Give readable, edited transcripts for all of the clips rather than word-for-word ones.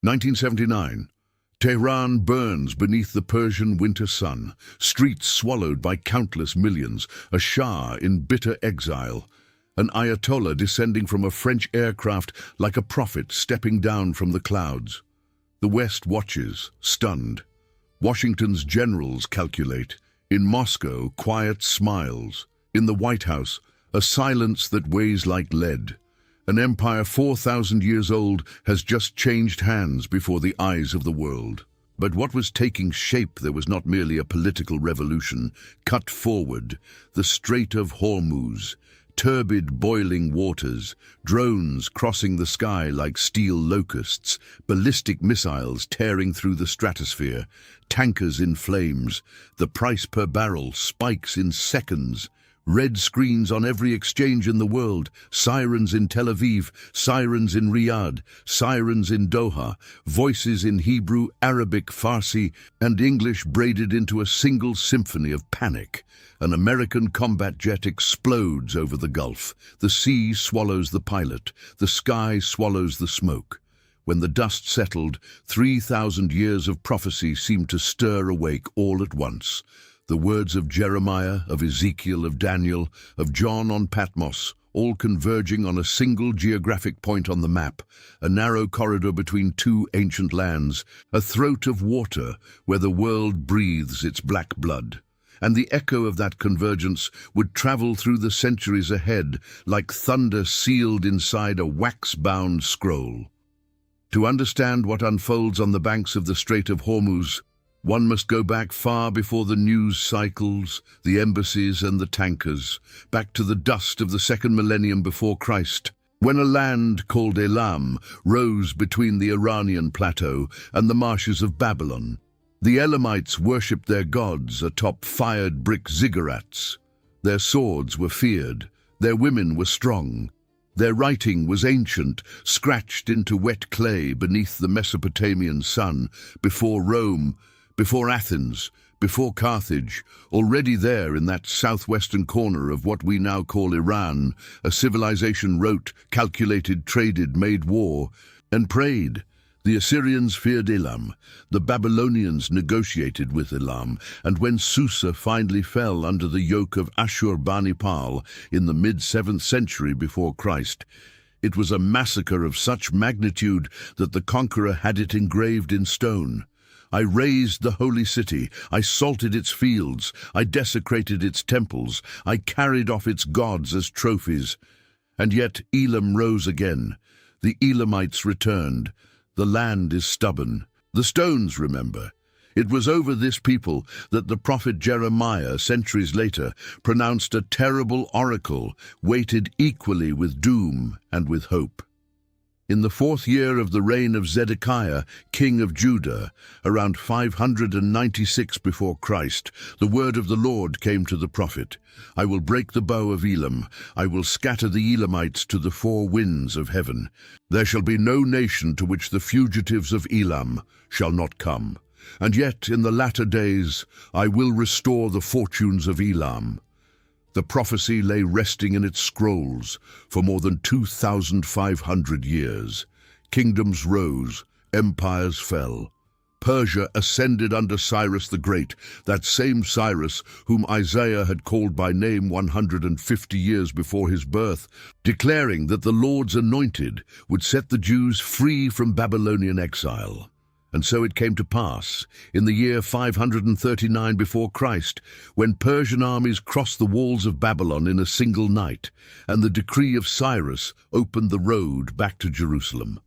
1979. Tehran burns beneath the Persian winter sun, streets swallowed by countless millions, a Shah in bitter exile, an Ayatollah descending from a French aircraft like a prophet stepping down from the clouds. The West watches, stunned. Washington's generals calculate. In Moscow, quiet smiles. In the White House, a silence that weighs like lead. An empire 4,000 years old has just changed hands before the eyes of the world. But what was taking shape there was not merely a political revolution. Cut forward, the Strait of Hormuz, turbid boiling waters, drones crossing the sky like steel locusts, ballistic missiles tearing through the stratosphere, tankers in flames, the price per barrel spikes in seconds, red screens on every exchange in the world, sirens in Tel Aviv, sirens in Riyadh, sirens in Doha, voices in Hebrew, Arabic, Farsi, and English braided into a single symphony of panic. An American combat jet explodes over the Gulf. The sea swallows the pilot. The sky swallows the smoke. When the dust settled, 3,000 years of prophecy seemed to stir awake all at once. The words of Jeremiah, of Ezekiel, of Daniel, of John on Patmos, all converging on a single geographic point on the map, a narrow corridor between two ancient lands, a throat of water where the world breathes its black blood. And the echo of that convergence would travel through the centuries ahead like thunder sealed inside a wax-bound scroll. To understand what unfolds on the banks of the Strait of Hormuz, one must go back far before the news cycles, the embassies and the tankers, back to the dust of the second millennium before Christ, when a land called Elam rose between the Iranian plateau and the marshes of Babylon. The Elamites worshipped their gods atop fired brick ziggurats. Their swords were feared, their women were strong. Their writing was ancient, scratched into wet clay beneath the Mesopotamian sun, before Rome, before Athens, before Carthage, already there in that southwestern corner of what we now call Iran, a civilization wrote, calculated, traded, made war, and prayed. The Assyrians feared Elam, the Babylonians negotiated with Elam, and when Susa finally fell under the yoke of Ashur-bani-pal in the mid-7th century before Christ, it was a massacre of such magnitude that the conqueror had it engraved in stone. I razed the holy city, I salted its fields, I desecrated its temples, I carried off its gods as trophies. And yet Elam rose again. The Elamites returned. The land is stubborn. The stones remember. It was over this people that the prophet Jeremiah, centuries later, pronounced a terrible oracle, weighted equally with doom and with hope. In the 4th year of the reign of Zedekiah, king of Judah, around 596 before Christ, the word of the Lord came to the prophet. I will break the bow of Elam. I will scatter the Elamites to the 4 winds of heaven. There shall be no nation to which the fugitives of Elam shall not come. And yet in the latter days I will restore the fortunes of Elam. The prophecy lay resting in its scrolls for more than 2,500 years. Kingdoms rose, empires fell. Persia ascended under Cyrus the Great, that same Cyrus whom Isaiah had called by name 150 years before his birth, declaring that the Lord's anointed would set the Jews free from Babylonian exile. And so it came to pass, in the year 539 before Christ, when Persian armies crossed the walls of Babylon in a single night, and the decree of Cyrus opened the road back to Jerusalem.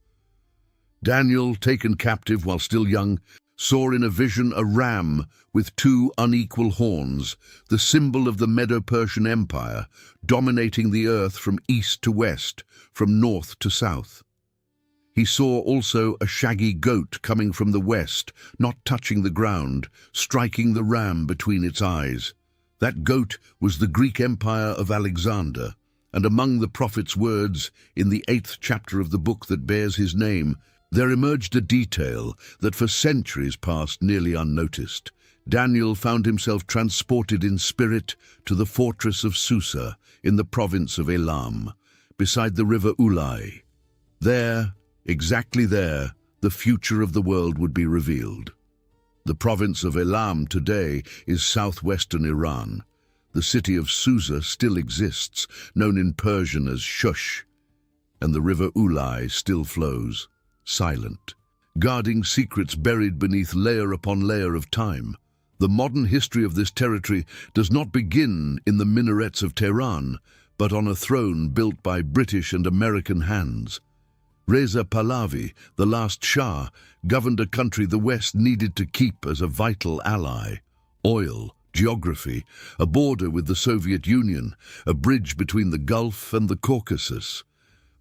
Daniel, taken captive while still young, saw in a vision a ram with 2 unequal horns, the symbol of the Medo-Persian Empire, dominating the earth from east to west, from north to south. He saw also a shaggy goat coming from the west, not touching the ground, striking the ram between its eyes. That goat was the Greek Empire of Alexander, and among the prophet's words, in the 8th chapter of the book that bears his name, there emerged a detail that for centuries passed nearly unnoticed. Daniel found himself transported in spirit to the fortress of Susa in the province of Elam, beside the river Ulai. There, exactly there, the future of the world would be revealed. The province of Elam today is southwestern Iran. The city of Susa still exists, known in Persian as Shush, and the river Ulai still flows, silent, guarding secrets buried beneath layer upon layer of time. The modern history of this territory does not begin in the minarets of Tehran, but on a throne built by British and American hands. Reza Pahlavi, the last Shah, governed a country the West needed to keep as a vital ally. Oil, geography, a border with the Soviet Union, a bridge between the Gulf and the Caucasus.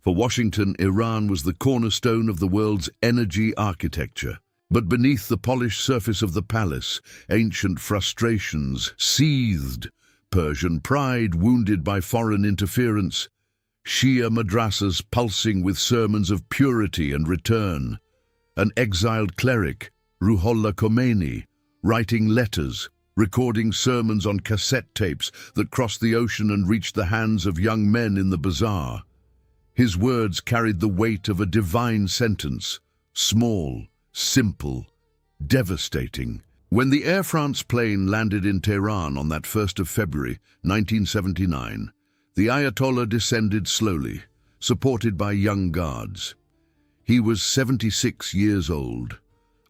For Washington, Iran was the cornerstone of the world's energy architecture. But beneath the polished surface of the palace, ancient frustrations seethed. Persian pride wounded by foreign interference, Shia madrasas pulsing with sermons of purity and return, an exiled cleric, Ruhollah Khomeini, writing letters, recording sermons on cassette tapes that crossed the ocean and reached the hands of young men in the bazaar. His words carried the weight of a divine sentence, small, simple, devastating. When the Air France plane landed in Tehran on that 1st of February, 1979, the Ayatollah descended slowly, supported by young guards. He was 76 years old,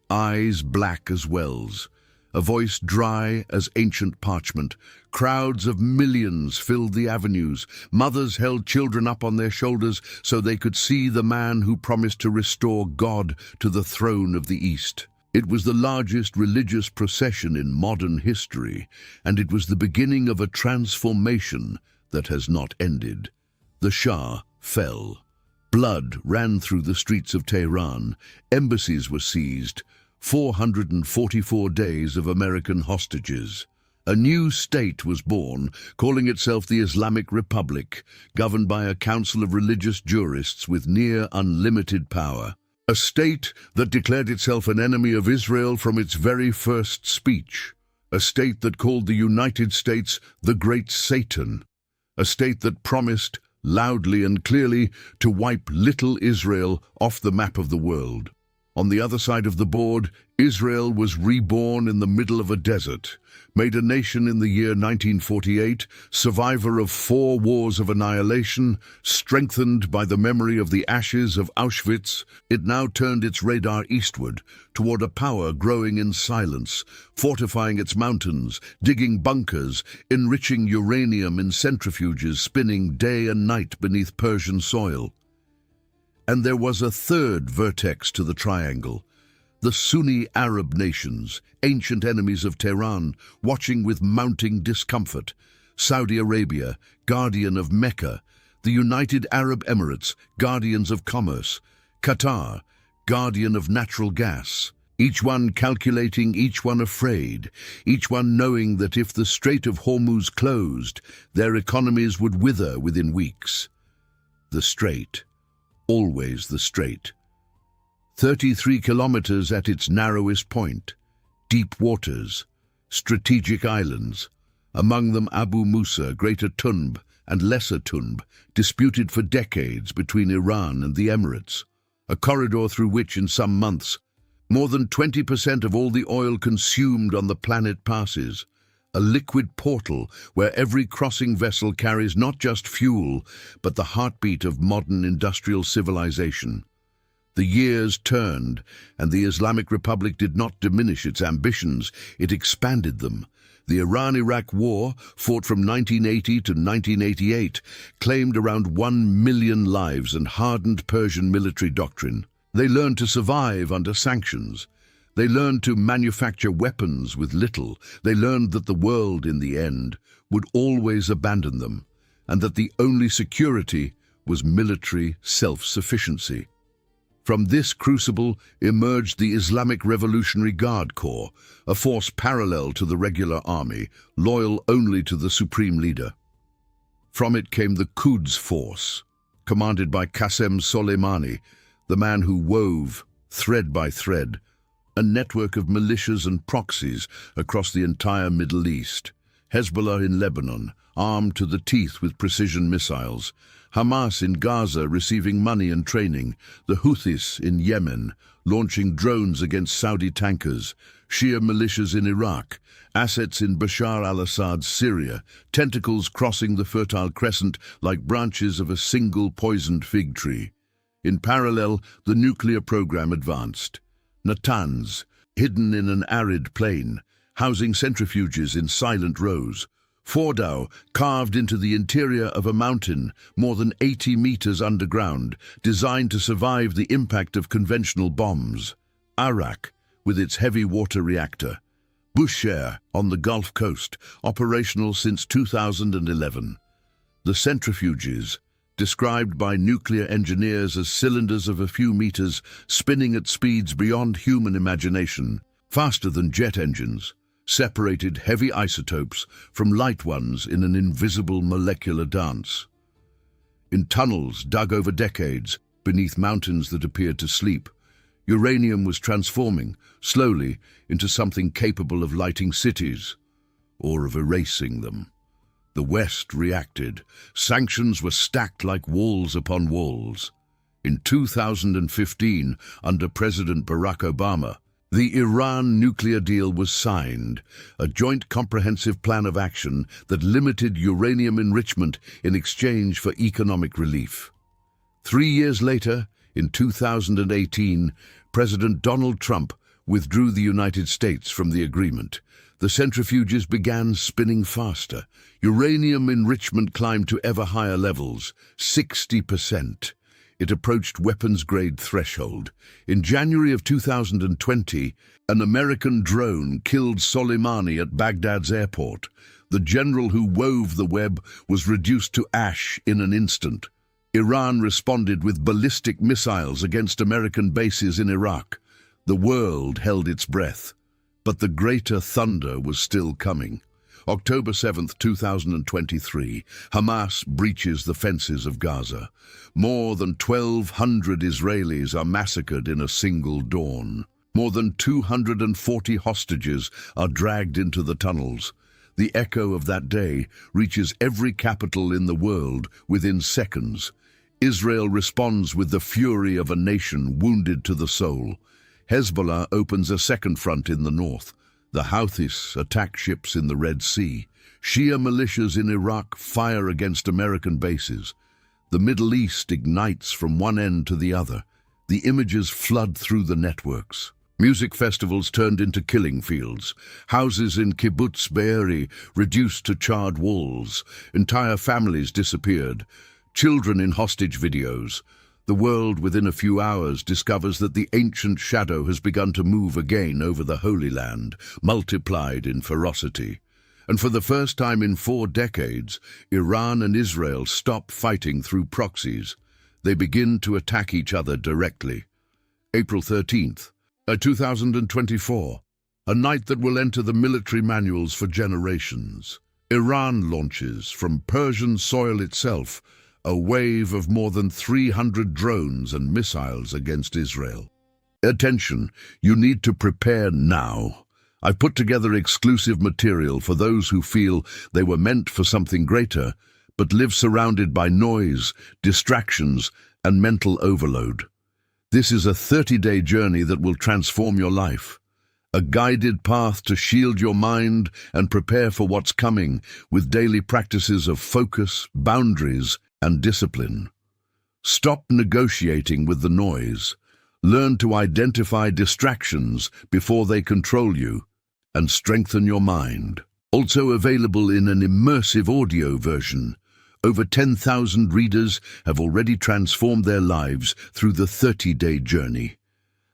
eyes black as wells, a voice dry as ancient parchment. Crowds of millions filled the avenues. Mothers held children up on their shoulders so they could see the man who promised to restore God to the throne of the East. It was the largest religious procession in modern history, and it was the beginning of a transformation that has not ended. The Shah fell. Blood ran through the streets of Tehran. Embassies were seized. 444 days of American hostages. A new state was born, calling itself the Islamic Republic, governed by a council of religious jurists with near unlimited power. A state that declared itself an enemy of Israel from its very first speech. A state that called the United States the Great Satan. A state that promised, loudly and clearly, to wipe little Israel off the map of the world. On the other side of the board, Israel was reborn in the middle of a desert, made a nation in the year 1948, survivor of 4 wars of annihilation, strengthened by the memory of the ashes of Auschwitz. It now turned its radar eastward, toward a power growing in silence, fortifying its mountains, digging bunkers, enriching uranium in centrifuges spinning day and night beneath Persian soil. And there was a third vertex to the triangle. The Sunni Arab nations, ancient enemies of Tehran, watching with mounting discomfort. Saudi Arabia, guardian of Mecca. The United Arab Emirates, guardians of commerce. Qatar, guardian of natural gas. Each one calculating, each one afraid. Each one knowing that if the Strait of Hormuz closed, their economies would wither within weeks. The Strait. Always the Strait. 33 kilometers at its narrowest point. Deep waters. Strategic islands. Among them Abu Musa, Greater Tunb, and Lesser Tunb, disputed for decades between Iran and the Emirates. A corridor through which, in some months, more than 20% of all the oil consumed on the planet passes. A liquid portal where every crossing vessel carries not just fuel, but the heartbeat of modern industrial civilization. The years turned, and the Islamic Republic did not diminish its ambitions, it expanded them. The Iran-Iraq War, fought from 1980 to 1988, claimed around 1 million lives and hardened Persian military doctrine. They learned to survive under sanctions. They learned to manufacture weapons with little. They learned that the world, in the end, would always abandon them, and that the only security was military self-sufficiency. From this crucible emerged the Islamic Revolutionary Guard Corps, a force parallel to the regular army, loyal only to the supreme leader. From it came the Quds Force, commanded by Qasem Soleimani, the man who wove, thread by thread, a network of militias and proxies across the entire Middle East. Hezbollah in Lebanon, armed to the teeth with precision missiles, Hamas in Gaza receiving money and training, the Houthis in Yemen launching drones against Saudi tankers, Shia militias in Iraq, assets in Bashar al-Assad's Syria, tentacles crossing the Fertile Crescent like branches of a single poisoned fig tree. In parallel, the nuclear program advanced. Natanz, hidden in an arid plain, housing centrifuges in silent rows. Fordow, carved into the interior of a mountain, more than 80 meters underground, designed to survive the impact of conventional bombs. Arak, with its heavy water reactor. Bushehr, on the Gulf Coast, operational since 2011. The centrifuges, described by nuclear engineers as cylinders of a few meters spinning at speeds beyond human imagination, faster than jet engines, separated heavy isotopes from light ones in an invisible molecular dance. In tunnels dug over decades, beneath mountains that appeared to sleep, uranium was transforming, slowly, into something capable of lighting cities, or of erasing them. The West reacted. Sanctions were stacked like walls upon walls. In 2015, under President Barack Obama, the Iran nuclear deal was signed, a joint comprehensive plan of action that limited uranium enrichment in exchange for economic relief. 3 years later, in 2018, President Donald Trump withdrew the United States from the agreement. The centrifuges began spinning faster. Uranium enrichment climbed to ever higher levels, 60%. It approached weapons-grade threshold. In January of 2020, an American drone killed Soleimani at Baghdad's airport. The general who wove the web was reduced to ash in an instant. Iran responded with ballistic missiles against American bases in Iraq. The world held its breath. But the greater thunder was still coming. October 7, 2023, Hamas breaches the fences of Gaza. More than 1,200 Israelis are massacred in a single dawn. More than 240 hostages are dragged into the tunnels. The echo of that day reaches every capital in the world within seconds. Israel responds with the fury of a nation wounded to the soul. Hezbollah opens a second front in the north. The Houthis attack ships in the Red Sea. Shia militias in Iraq fire against American bases. The Middle East ignites from one end to the other. The images flood through the networks. Music festivals turned into killing fields. Houses in Kibbutz Be'eri reduced to charred walls. Entire families disappeared. Children in hostage videos. The world within a few hours discovers that the ancient shadow has begun to move again over the Holy Land, multiplied in ferocity. And for the first time in 4 decades, Iran and Israel stop fighting through proxies. They begin to attack each other directly. April 13th, 2024, a night that will enter the military manuals for generations. Iran launches from Persian soil itself a wave of more than 300 drones and missiles against Israel. Attention, you need to prepare now. I've put together exclusive material for those who feel they were meant for something greater, but live surrounded by noise, distractions, and mental overload. This is a 30-day journey that will transform your life. A guided path to shield your mind and prepare for what's coming with daily practices of focus, boundaries, and discipline. Stop negotiating with the noise. Learn to identify distractions before they control you, and strengthen your mind. Also available in an immersive audio version. Over 10,000 readers have already transformed their lives through the 30-day journey.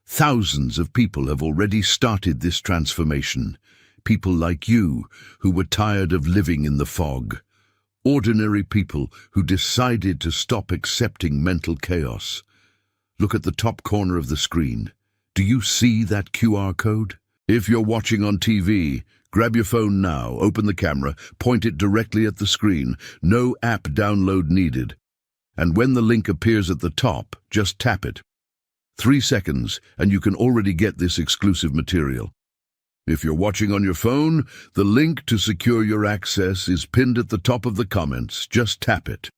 Thousands of people have already started this transformation. People like you who were tired of living in the fog. Ordinary people who decided to stop accepting mental chaos. Look at the top corner of the screen. Do you see that QR code? If you're watching on TV, grab your phone now, open the camera, point it directly at the screen. No app download needed. And when the link appears at the top, just tap it. 3 seconds, and you can already get this exclusive material. If you're watching on your phone, the link to secure your access is pinned at the top of the comments. Just tap it.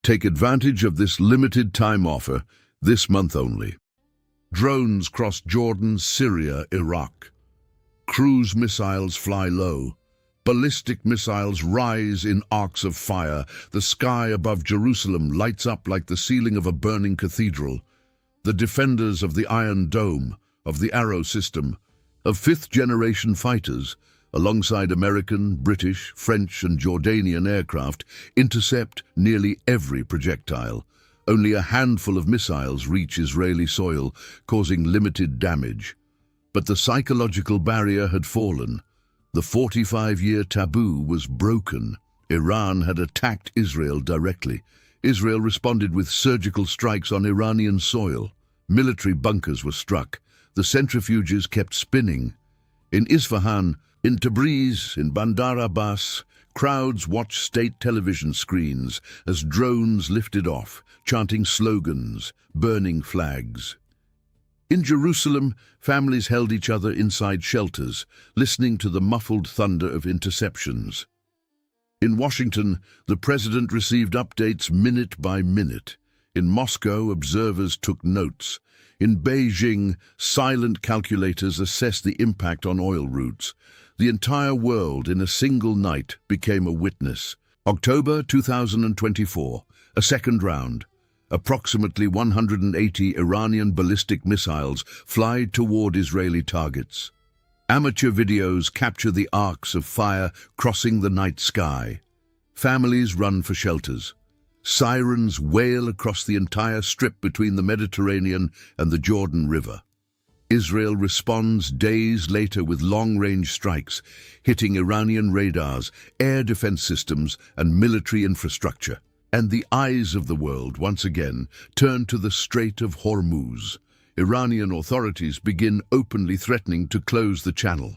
Take advantage of this limited time offer, this month only. Drones cross Jordan, Syria, Iraq. Cruise missiles fly low. Ballistic missiles rise in arcs of fire. The sky above Jerusalem lights up like the ceiling of a burning cathedral. The defenders of the Iron Dome, of the Arrow system, of fifth-generation fighters, alongside American, British, French and Jordanian aircraft, intercept nearly every projectile. Only a handful of missiles reach Israeli soil, causing limited damage. But the psychological barrier had fallen. The 45-year taboo was broken. Iran had attacked Israel directly. Israel responded with surgical strikes on Iranian soil. Military bunkers were struck. The centrifuges kept spinning. In Isfahan, in Tabriz, in Bandar Abbas, crowds watched state television screens as drones lifted off, chanting slogans, burning flags. In Jerusalem, families held each other inside shelters, listening to the muffled thunder of interceptions. In Washington, the president received updates minute by minute. In Moscow, observers took notes. In Beijing, silent calculators assessed the impact on oil routes. The entire world in a single night became a witness. October 2024, a second round. Approximately 180 Iranian ballistic missiles fly toward Israeli targets. Amateur videos capture the arcs of fire crossing the night sky. Families run for shelters. Sirens wail across the entire strip between the Mediterranean and the Jordan River. Israel responds days later with long-range strikes, hitting Iranian radars, air defense systems, and military infrastructure. And the eyes of the world once again turn to the Strait of Hormuz. Iranian authorities begin openly threatening to close the channel.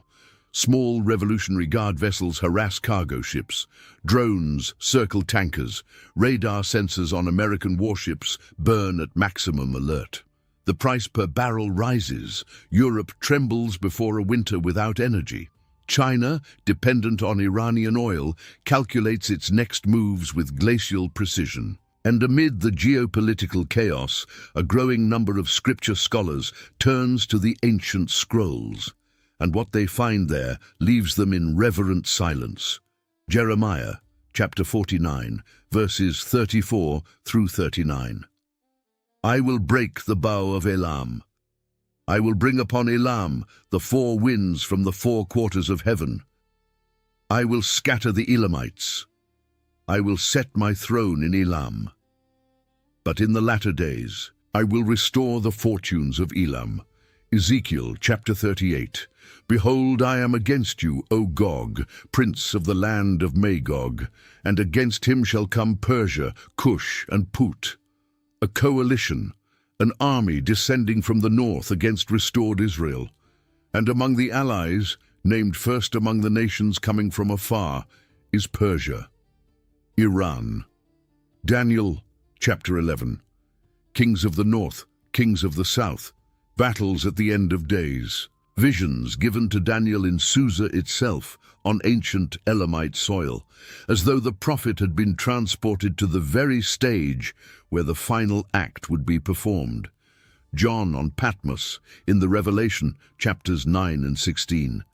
Small Revolutionary Guard vessels harass cargo ships. Drones circle tankers. Radar sensors on American warships burn at maximum alert. The price per barrel rises. Europe trembles before a winter without energy. China, dependent on Iranian oil, calculates its next moves with glacial precision. And amid the geopolitical chaos, a growing number of scripture scholars turns to the ancient scrolls. And what they find there leaves them in reverent silence. Jeremiah, chapter 49, verses 34 through 39. I will break the bow of Elam. I will bring upon Elam the four winds from the four quarters of heaven. I will scatter the Elamites. I will set my throne in Elam. But in the latter days I will restore the fortunes of Elam. Ezekiel chapter 38. Behold, I am against you, O Gog, prince of the land of Magog, and against him shall come Persia, Cush, and Put, a coalition, an army descending from the north against restored Israel. And among the allies, named first among the nations coming from afar, is Persia. Iran. Daniel chapter 11. Kings of the north, kings of the south, battles at the end of days. Visions given to Daniel in Susa itself, on ancient Elamite soil, as though the prophet had been transported to the very stage where the final act would be performed. John on Patmos, in the Revelation, chapters 9 and 16.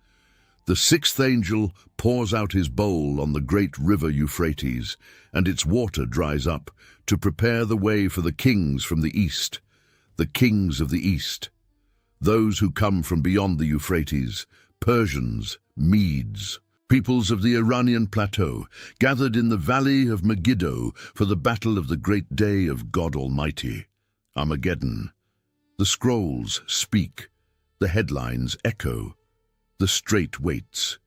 The sixth angel pours out his bowl on the great river Euphrates, and its water dries up, to prepare the way for the kings from the east, the kings of the east. Those who come from beyond the Euphrates, Persians, Medes, peoples of the Iranian plateau, gathered in the valley of Megiddo for the battle of the great day of God Almighty, Armageddon. The scrolls speak, the headlines echo, the Strait waits.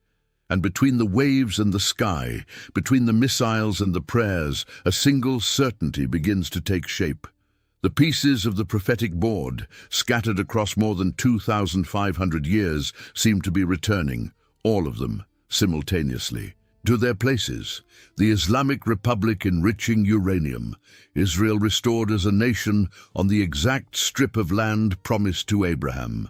And between the waves and the sky, between the missiles and the prayers, a single certainty begins to take shape. The pieces of the prophetic board, scattered across more than 2,500 years, seem to be returning, all of them, simultaneously, to their places. The Islamic Republic enriching uranium, Israel restored as a nation on the exact strip of land promised to Abraham,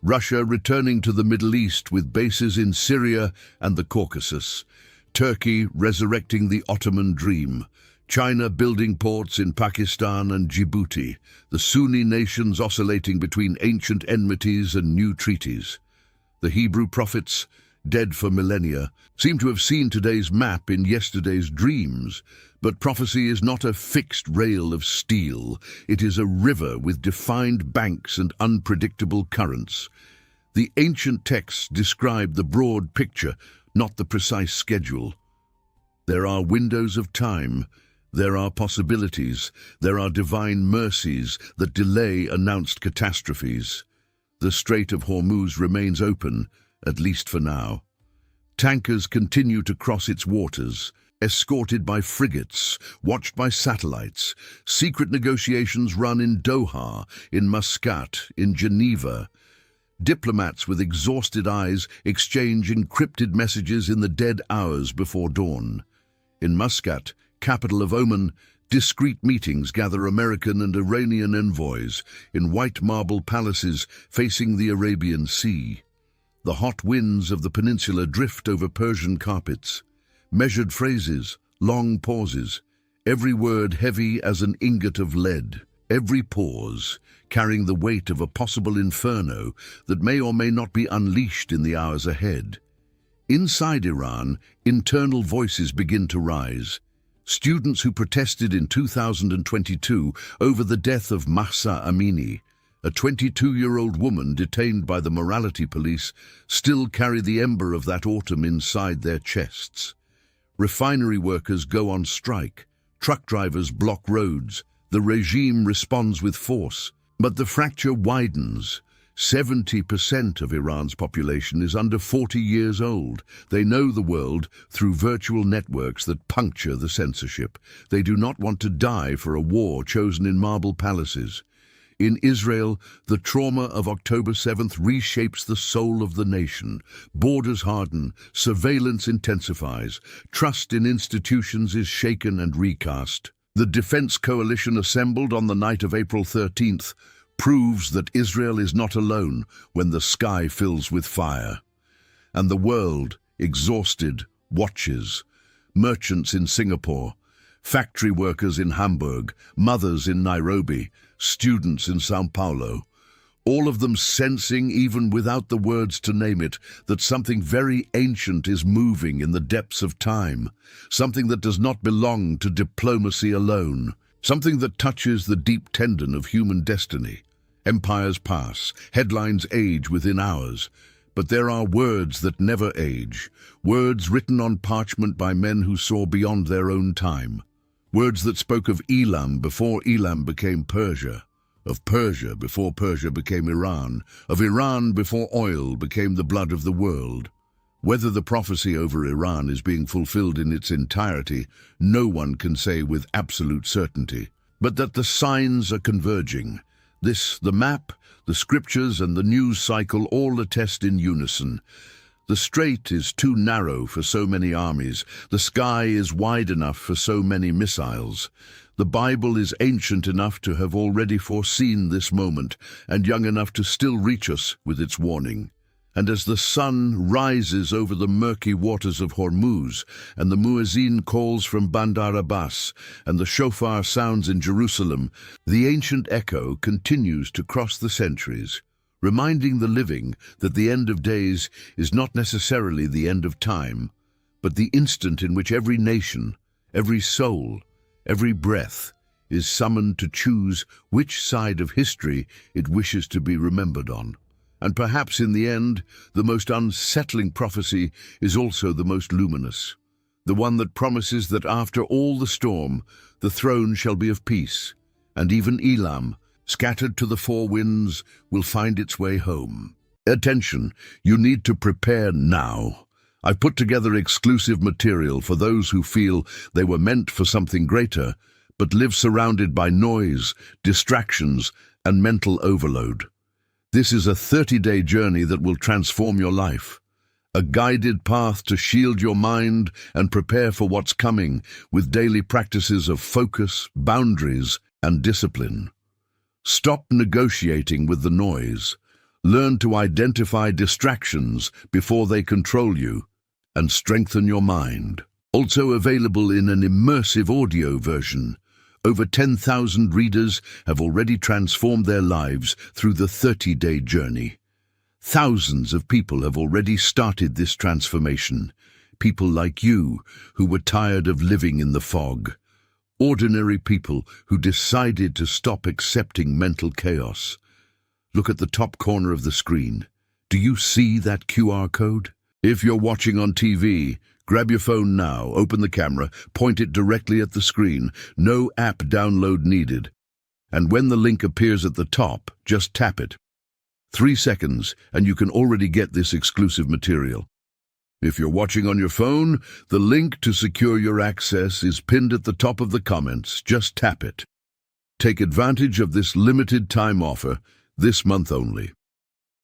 Russia returning to the Middle East with bases in Syria and the Caucasus, Turkey resurrecting the Ottoman dream, China building ports in Pakistan and Djibouti, the Sunni nations oscillating between ancient enmities and new treaties. The Hebrew prophets, dead for millennia, seem to have seen today's map in yesterday's dreams. But prophecy is not a fixed rail of steel. It is a river with defined banks and unpredictable currents. The ancient texts describe the broad picture, not the precise schedule. There are windows of time. There are possibilities. There are divine mercies that delay announced catastrophes. The Strait of Hormuz remains open, at least for now. Tankers continue to cross its waters, escorted by frigates, watched by satellites. Secret negotiations run in Doha, in Muscat, in Geneva. Diplomats with exhausted eyes exchange encrypted messages in the dead hours before dawn. In Muscat, capital of Oman, discreet meetings gather American and Iranian envoys in white marble palaces facing the Arabian Sea. The hot winds of the peninsula drift over Persian carpets. Measured phrases, long pauses, every word heavy as an ingot of lead, every pause carrying the weight of a possible inferno that may or may not be unleashed in the hours ahead. Inside Iran, internal voices begin to rise. Students who protested in 2022 over the death of Mahsa Amini, a 22-year-old woman detained by the morality police, still carry the ember of that autumn inside their chests. Refinery workers go on strike. Truck drivers block roads. The regime responds with force. But the fracture widens. 70% of Iran's population is under 40 years old. They know the world through virtual networks that puncture the censorship. They do not want to die for a war chosen in marble palaces. In Israel, the trauma of October 7th reshapes the soul of the nation. Borders harden, surveillance intensifies, trust in institutions is shaken and recast. The defense coalition assembled on the night of April 13th proves that Israel is not alone when the sky fills with fire. And the world, exhausted, watches. Merchants in Singapore, factory workers in Hamburg, mothers in Nairobi, students in São Paulo, all of them sensing, even without the words to name it, that something very ancient is moving in the depths of time, something that does not belong to diplomacy alone, something that touches the deep tendon of human destiny. Empires pass, headlines age within hours, but there are words that never age, words written on parchment by men who saw beyond their own time, words that spoke of Elam before Elam became Persia, of Persia before Persia became Iran, of Iran before oil became the blood of the world. Whether the prophecy over Iran is being fulfilled in its entirety, no one can say with absolute certainty. But that the signs are converging. This, the map, the scriptures, and the news cycle all attest in unison. The strait is too narrow for so many armies. The sky is wide enough for so many missiles. The Bible is ancient enough to have already foreseen this moment, and young enough to still reach us with its warning. And as the sun rises over the murky waters of Hormuz, and the muezzin calls from Bandar Abbas, and the shofar sounds in Jerusalem, the ancient echo continues to cross the centuries, reminding the living that the end of days is not necessarily the end of time, but the instant in which every nation, every soul, every breath is summoned to choose which side of history it wishes to be remembered on. And perhaps in the end, the most unsettling prophecy is also the most luminous, the one that promises that after all the storm, the throne shall be of peace, and even Elam, scattered to the four winds, will find its way home. Attention, you need to prepare now. I've put together exclusive material for those who feel they were meant for something greater, but live surrounded by noise, distractions, and mental overload. This is a 30-day journey that will transform your life, a guided path to shield your mind and prepare for what's coming with daily practices of focus, boundaries, and discipline. Stop negotiating with the noise. Learn to identify distractions before they control you and strengthen your mind. Also available in an immersive audio version. Over 10,000 readers have already transformed their lives through the 30-day journey. Thousands of people have already started this transformation. People like you who were tired of living in the fog. Ordinary people who decided to stop accepting mental chaos. Look at the top corner of the screen. Do you see that QR code? If you're watching on TV, grab your phone now, open the camera, point it directly at the screen. No app download needed. And when the link appears at the top, just tap it. 3 seconds, and you can already get this exclusive material. If you're watching on your phone, the link to secure your access is pinned at the top of the comments. Just tap it. Take advantage of this limited time offer, this month only.